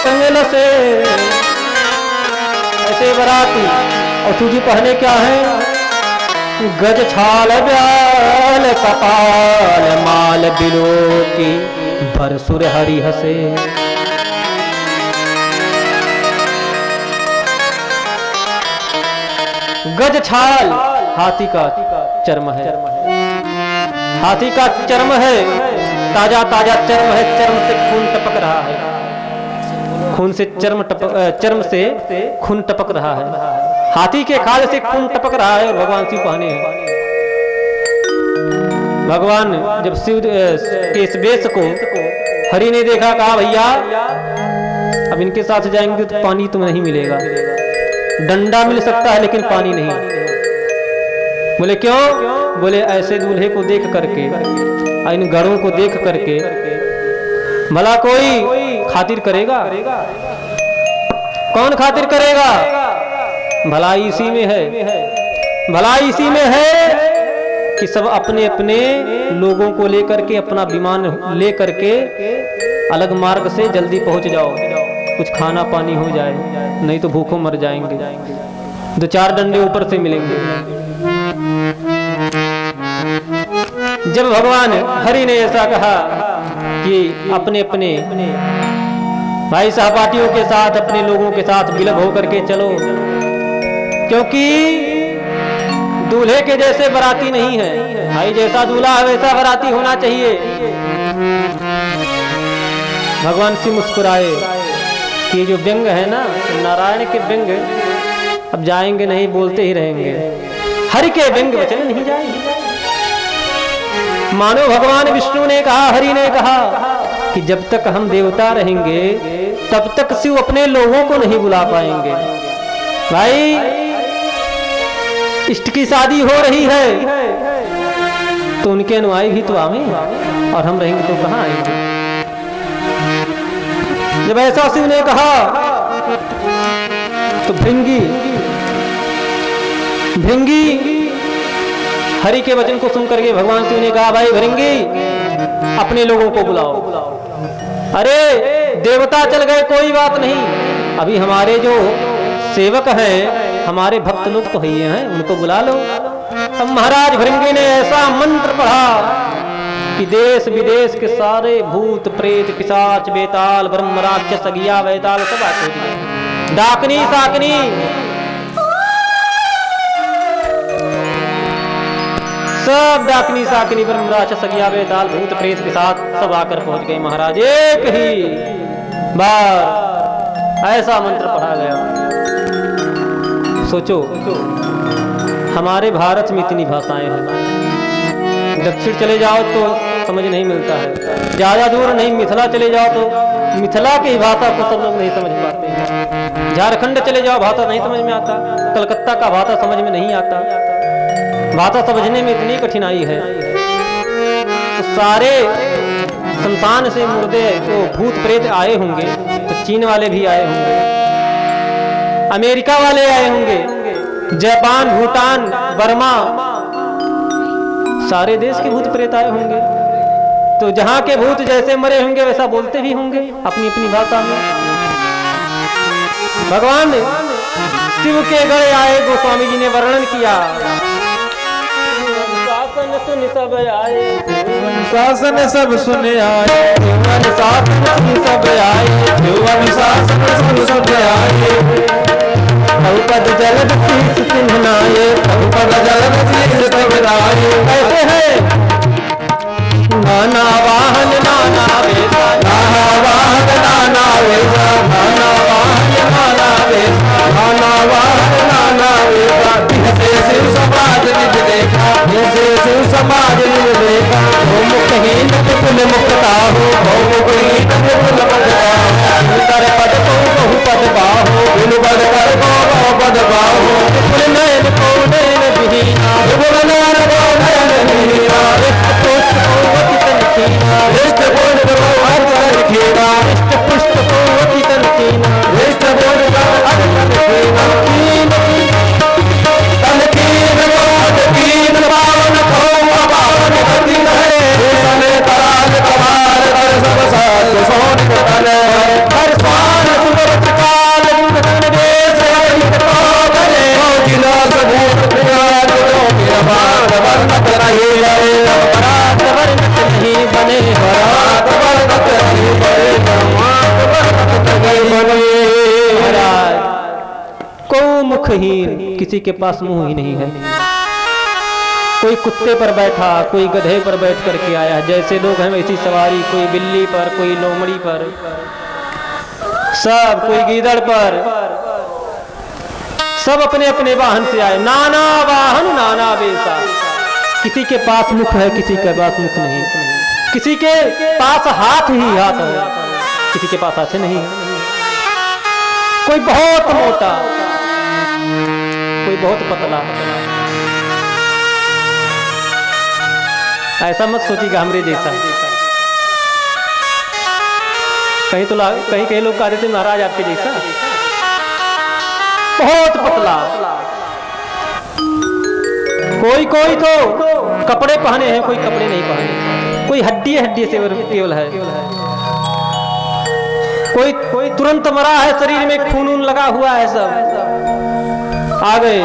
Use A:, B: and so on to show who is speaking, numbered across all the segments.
A: संग लसे। ऐसे बराती और तुझे पहने क्या है? गज छाल ब्याल कपाल माल बिलो की भर सुर हरि हसे। गज छाल हाथी का चर्म है, हाथी का चर्म है, ताजा ताजा चर्म है, चर्म से खून टपक रहा है, खून से चर्म से खून टपक रहा है, हाथी के खाल से खून टपक रहा है और भगवान शिव पहने हैं। भगवान जब शिव के इस वेश को हरि ने देखा, कहा भैया अब इनके साथ जाएंगे तो पानी तो नहीं मिलेगा, डंडा मिल सकता है लेकिन पानी नहीं। बोले क्यों? बोले ऐसे दूल्हे को देख करके, इन गढ़ों को देख करके भला कोई खातिर करेगा? कौन खातिर करेगा? भलाई इसी में है, भलाई इसी में है कि सब अपने अपने लोगों को लेकर के, अपना विमान लेकर के अलग मार्ग से जल्दी पहुंच जाओ, कुछ खाना पानी हो जाए, नहीं तो भूखों मर जाएंगे, दो चार डंडे ऊपर से मिलेंगे। जब भगवान हरि ने ऐसा कहा कि अपने अपने भाई सहपाठियों के साथ, अपने लोगों के साथ विलग होकर के चलो, क्योंकि दूल्हे के जैसे बराती नहीं है, भाई जैसा दूल्हा है वैसा बराती होना चाहिए। भगवान शिव मुस्कुराए कि जो व्यंग है ना, नारायण के व्यंग अब जाएंगे नहीं, बोलते ही रहेंगे, हरि के व्यंग वचन नहीं जाएंगे। मानो भगवान विष्णु ने कहा, हरि ने कहा कि जब तक हम देवता रहेंगे तब तक शिव अपने लोगों को नहीं बुला पाएंगे। भाई इष्ट की शादी हो रही है तो उनके अनुयायी भी तो आवे, और हम रहेंगे तो कहां आएंगे? जब ऐसा शिव ने कहा तो भृंगी हरि के वचन को सुनकर के भगवान शिव ने कहा, भाई भृंगी अपने लोगों को बुलाओ। अरे देवता चल गए कोई बात नहीं, अभी हमारे जो सेवक हैं, हमारे भक्त लोग तो ही हैं, उनको बुला लो। अब महाराज भृंगी ने ऐसा मंत्र पढ़ा कि देश विदेश के सारे भूत प्रेत पिशाच बेताल ब्रह्म राक्षस अगिया वैताल सब आके डाकनी साकनी सब डाकनी साकनी ब्रह्म राक्षस अगिया बेताल भूत प्रेत पिशाच सब आकर पहुंच गए। महाराज एक ही बार ऐसा मंत्र पढ़ा गया। सोचो हमारे भारत में इतनी भाषाएं हैं, दक्षिण चले जाओ तो समझ नहीं मिलता है, ज्यादा दूर नहीं मिथिला चले जाओ तो मिथिला की भाषा को सब लोग नहीं समझ पाते, झारखंड चले जाओ भाषा नहीं समझ में आता, कलकत्ता का भाषा समझ में नहीं आता, भाषा समझने में इतनी कठिनाई है। तो सारे संतान से मुर्दे तो भूत प्रेत आए होंगे, तो चीन वाले भी आए होंगे, अमेरिका वाले आए होंगे, जापान भूटान बर्मा सारे देश के भूत प्रेत आए होंगे। तो जहां के भूत जैसे मरे होंगे वैसा बोलते भी होंगे अपनी अपनी भाषा में। भगवान शिव के गढ़ आए, गोस्वामी जी ने वर्णन किया, शासन सुन सब आए,
B: शासन सब सुन आए,
A: शासन सब आए,
B: शासन सुन सब आए,
A: पद जलद शीस सिंहनाए,
B: पद जलद शीस सिंहनाए।
A: कैसे है? नाना वाहन नाना वेशा,
B: नाना वाहन नाना वेशा,
A: नाना वाहन नाना वेशा,
B: नाना वाहन नाना वेशा। जैसे शिव समाज निज देखा, जैसे शिव समाज निज देखा,
A: हो मुखहीन विपुल मुक्ता हो,
B: हो मुखहीन विपुल मुक्ता हो,
A: कर पद को बहु पद बाहो,
B: बिनु पद कर को बहु पद बाहो,
A: विपुल नयन को नयन विहीना,
B: विपुल नयन को नयन विहीना,
A: एक कोष को अति तन कीना, मुखहीन, किसी के पास मुंह ही नहीं है। कोई कुत्ते पर बैठा, कोई गधे पर बैठ करके आया, जैसे लोग हैं वैसी सवारी, कोई बिल्ली पर, कोई लोमड़ी पर, सब कोई गीदड़ पर, सब अपने अपने वाहन से आए। नाना वाहन नाना वेशा, किसी के पास मुख है, किसी के पास मुख नहीं, किसी के पास हाथ ही हाथ है, किसी के पास हाथ नहीं है। कोई बहुत मोटा, कोई बहुत पतला। ऐसा मत सोचिएगा हमरे जैसा। कहीं तो कहीं लोग कहते थे महाराज आपके जैसा, बहुत पतला। कोई तो कपड़े पहने हैं, कोई कपड़े नहीं पहने, कोई हड्डी से केवल है, कोई तुरंत मरा है, शरीर में खून लगा हुआ है, सब आ गए।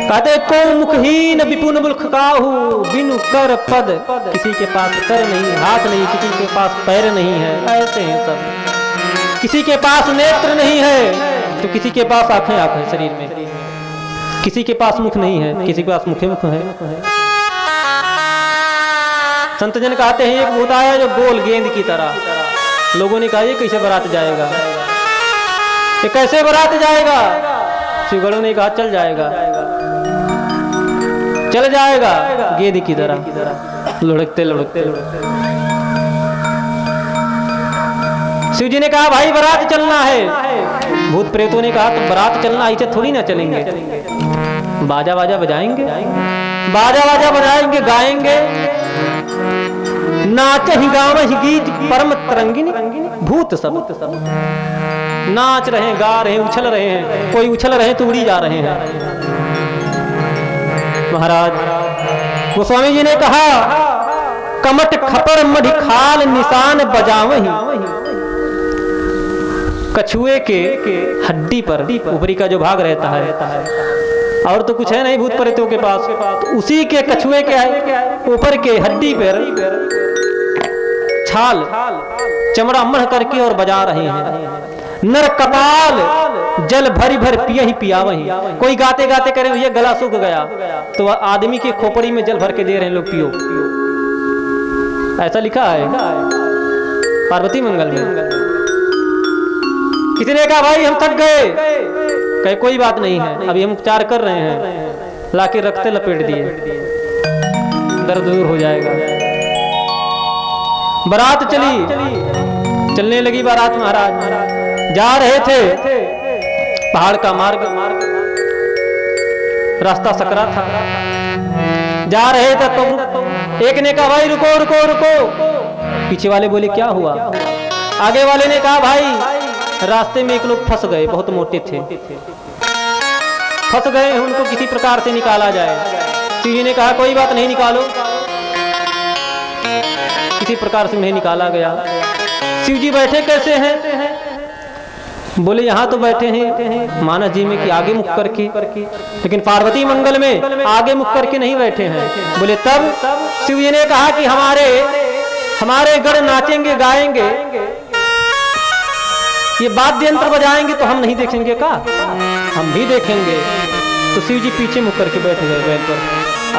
A: कहते को मुखहीन विपुन मुल्क काहू, बिनु कर पद, किसी के पास कर नहीं, हाथ नहीं, किसी के पास पैर नहीं है। ऐसे हैं सब। किसी के पास नेत्र नहीं है तो किसी के पास आंखें है शरीर में, किसी के पास मुख नहीं है, किसी के पास मुख है। संत जन कहते हैं एक होता है जो गोल गेंद की तरह। लोगों ने कहा ये कैसे बारात जाएगा, ये कैसे बारात जाएगा? शिवगढ़ों ने कहा चल जाएगा, चल जाएगा गेंद की तरह, लुढ़कते लुढ़कते। शिव जी ने कहा भाई बारात चलना है। भूत प्रेतों ने कहा तो बारात चलना, ऐसे थोड़ी ना चलेंगे, बाजा बाजा बजाएंगे, बाजा बाजा बजाएंगे, गाएंगे, नाच ही गाँव ही गीत परम तरंगिनी। भूत सब नाच रहे हैं, गा रहे हैं, उछल रहे हैं, कोई उछल रहे हैं तो उड़ी जा रहे हैं। महाराज गोस्वामी जी ने कहा कमट खपर मढ़ खाल निशान बजावही, कछुए के हड्डी पर ऊपरी का जो भाग रहता है, और तो कुछ है नहीं भूत प्रेतों के पास, तो उसी के कछुए के ऊपर के हड्डी पर छाल चमड़ा मढ़ करके और बजा रहे हैं। नर कपाल जल भरी भर पिया ही पियावही। कोई गाते गाते करे भैया गला सूख गया तो आदमी के खोपड़ी में जल भर के दे रहे हैं लोग, पियो। ऐसा लिखा है पार्वती मंगल में। किसी ने कहा भाई हम थक गए, कहे कोई बात नहीं है, अभी हम उपचार कर रहे हैं, लाके रखते लपेट दिए, दर्द दूर हो जाएगा। बारात चलने लगी बारात। महाराज जा रहे थे, पहाड़ का मार्ग, रास्ता सकरा था, जा रहे थे तो एक ने कहा भाई रुको रुको रुको। पीछे वाले बोले क्या हुआ? आगे वाले ने कहा भाई रास्ते में एक लोग फंस गए, बहुत मोटे थे, फंस गए, उनको किसी प्रकार से निकाला जाए। शिव जी ने कहा कोई बात नहीं, निकालो। किसी प्रकार से उन्हें निकाला गया। शिव जी बैठे कैसे हैं? बोले यहाँ तो बैठे हैं मानस जी में कि आगे मुख करके, लेकिन पार्वती मंगल में आगे मुख करके नहीं बैठे हैं। बोले तब? शिव जी ने कहा कि हमारे गण नाचेंगे गाएंगे, ये वाद्य यंत्र बजाएंगे तो हम नहीं देखेंगे का? हम भी देखेंगे। तो शिव जी पीछे मुख करके बैठ गए बैल पर,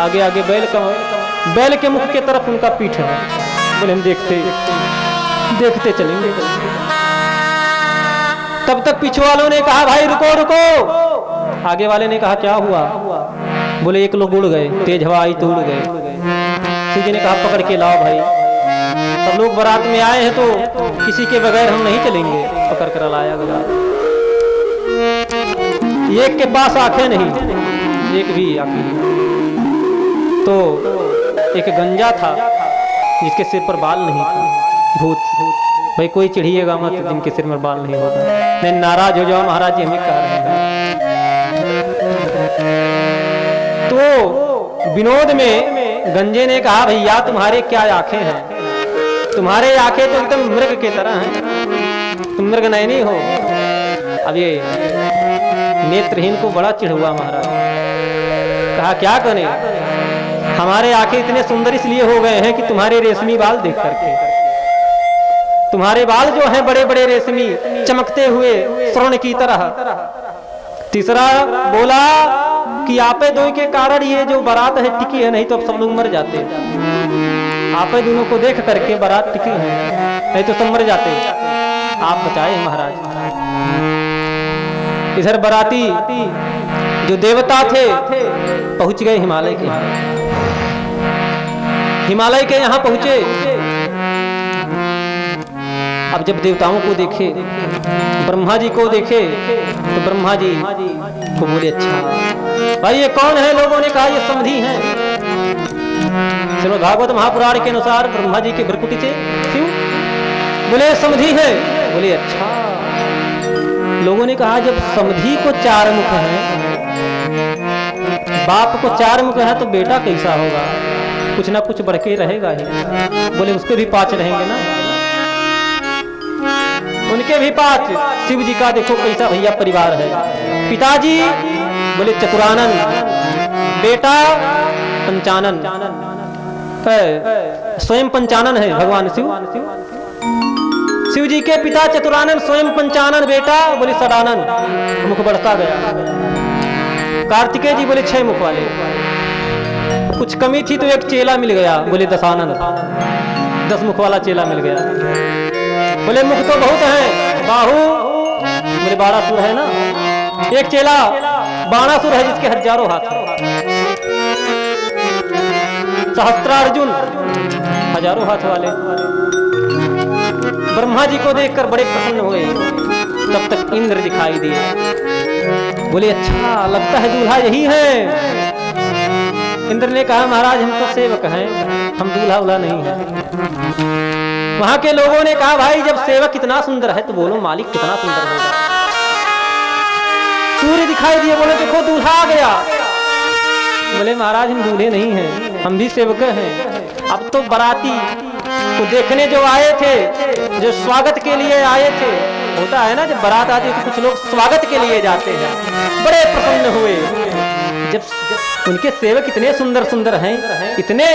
A: आगे आगे बैल के मुख के तरफ उनका पीठ है। बोले हम देखते चलेंगे। तब तक पीछे वालों ने कहा भाई रुको रुको। आगे वाले ने कहा क्या हुआ? बोले एक लोग उड़ गए, तेज हवा आई तो उड़ गए। शिव जी ने कहा पकड़ के लाओ भाई, सब लोग बारात में आए हैं तो किसी के बगैर हम नहीं चलेंगे। पकड़ कर लाया गया। एक के पास आंखें नहीं, एक भी आंखें, तो एक गंजा था जिसके सिर पर बाल नहीं था। भूत भाई कोई चिढ़िएगा मत जिनके सिर में बाल नहीं होगा, नहीं नाराज हो जाओ, महाराज जी हमें कह रहे हैं। तो विनोद में गंजे ने कहा भैया तुम्हारे क्या आंखें हैं? तुम्हारे आंखें तो एकदम मृग के तरह हैं, तुम मृग नयनी हो। अब ये नेत्रहीन को बड़ा चिढ़ हुआ महाराज। कहा क्या करें, हमारे आंखें इतने सुंदर इसलिए हो गए हैं कि तुम्हारे रेशमी बाल देख करके। तुम्हारे बाल जो हैं बड़े बड़े रेशमी चमकते हुए स्वर्ण की तरह। तीसरा बोला कि आपे दो के कारण ये जो बारात है टिकी है, नहीं तो अब सब लोग मर जाते। आपे दोनों को देख करके बारात टिकी है, नहीं तो सब मर जाते। आप बचाए महाराज। इधर बाराती जो देवता थे पहुंच गए हिमालय के। हिमालय के यहाँ पहुंचे। अब जब देवताओं को देखे, ब्रह्मा जी को देखे, तो ब्रह्मा जी को बोले अच्छा भाई ये कौन है? लोगों ने कहा ये समधी हैं। श्रीमद् भागवत महापुराण के अनुसार ब्रह्मा जी के भ्रकुटी थे। क्यों? बोले समधी है। बोले अच्छा। लोगों ने कहा जब समधी को 4 मुख है, बाप को 4 मुख है, तो बेटा कैसा होगा? कुछ ना कुछ बढ़ के रहेगा ही। बोले उसके भी 5 रहेंगे ना। उनके भी 5। शिव जी का देखो कैसा भैया परिवार है। पिताजी बोले चतुरानन, बेटा पंचानन, स्वयं पंचानन है भगवान शिव। शिव जी के पिता चतुरानन, स्वयं पंचानन, बेटा बोले सदानन। मुख बढ़ता गया। कार्तिकेय जी बोले 6 मुख वाले। कुछ कमी थी तो एक चेला मिल गया, बोले दशानन, 10 मुख वाला चेला मिल गया। बोले मुख तो बहुत है, बाहु बोले बाणासुर है ना। एक चेला बाणासुर है जिसके हजारों हाथ हैं। सहस्त्रार्जुन हजारों हाथ वाले। ब्रह्मा जी को देखकर बड़े प्रसन्न हुए। तब तक इंद्र दिखाई दिए। बोले अच्छा लगता है दूल्हा यही है। इंद्र ने कहा महाराज हम तो सेवक हैं, हम दूल्हा उल्हा नहीं है। वहां के लोगों ने कहा भाई जब सेवक कितना सुंदर है तो बोलो मालिक कितना सुंदर होगा। सूर्य दिखाई दिए। बोले देखो दूल्हा आ गया। बोले महाराज हम दूल्हे नहीं हैं, हम भी सेवक हैं। अब तो बाराती को देखने जो आए थे, जो स्वागत के लिए आए थे, होता है ना जब बारात आती है तो कुछ लोग स्वागत के लिए जाते हैं। बड़े प्रसन्न हुए जब उनके सेवक इतने सुंदर सुंदर हैं, इतने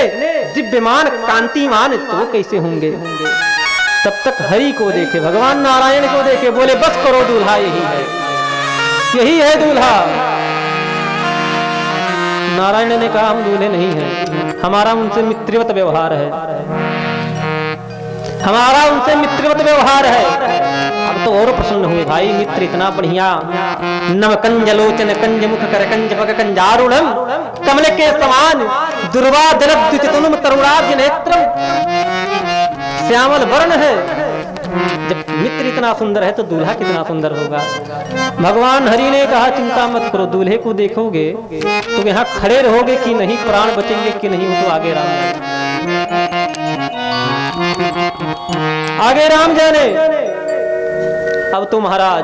A: दिव्यमान कांतिमान, तो कैसे होंगे। तब तक हरि को देखे, भगवान नारायण को देखे। बोले बस करो दूल्हा यही है, यही है दूल्हा। नारायण ने कहा हम दूल्हे नहीं हैं, हमारा उनसे मित्रवत व्यवहार है, हमारा उनसे मित्रवत व्यवहार है। अब तो और प्रसन्न हुए भाई मित्र इतना बढ़िया। नव कंज लोचन कंज मुख कर कंज पग कंजारूढ़म कमल के समान दुर्वा दलद्युतितनुम तरुणाब्ज नेत्रम। श्यामल वर्ण है। जब मित्र इतना सुंदर है तो दूल्हा कितना सुंदर होगा। भगवान हरि ने कहा चिंता मत करो, दूल्हे को देखोगे तो यहाँ खड़े रहोगे कि नहीं, प्राण बचेंगे कि नहीं, वो तो आगे राम जाने, आगे राम जाने। अब तो महाराज